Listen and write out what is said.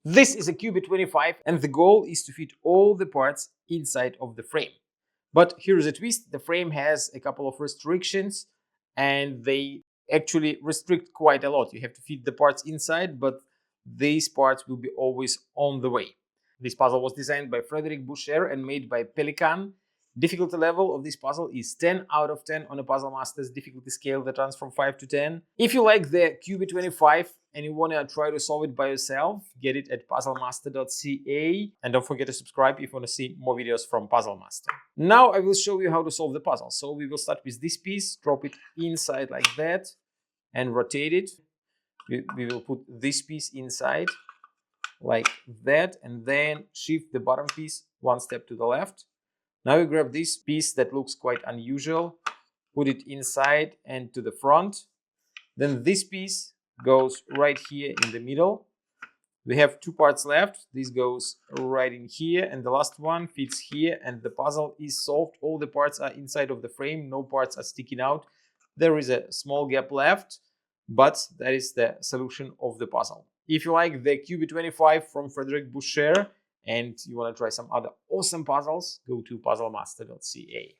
This is a Cubi 25 and the goal is to fit all the parts inside of the frame. But here's a twist, the frame has a couple of restrictions and they actually restrict quite a lot. You have to fit the parts inside, but these parts will be always on the way. This puzzle was designed by Frederick Boucher and made by Pelican. Difficulty level of this puzzle is 10 out of 10 on a Puzzle Masters difficulty scale that runs from 5 to 10. If you like the Cubi 25 and you want to try to solve it by yourself, get it at puzzlemaster.ca, and don't forget to subscribe if you want to see more videos from Puzzle Master. Now I will show you how to solve the puzzle. So we will start with this piece, drop it inside like that and rotate it. We will put this piece inside like that and then shift the bottom piece one step to the left. Now you grab this piece that looks quite unusual, put it inside and to the front. Then this piece goes right here in the middle. We have two parts left. This goes right in here and the last one fits here and the puzzle is solved. All the parts are inside of the frame, no parts are sticking out. There is a small gap left, but that is the solution of the puzzle. If you like the Cubi 25 from Frederick Boucher and you want to try some other awesome puzzles, go to puzzlemaster.ca.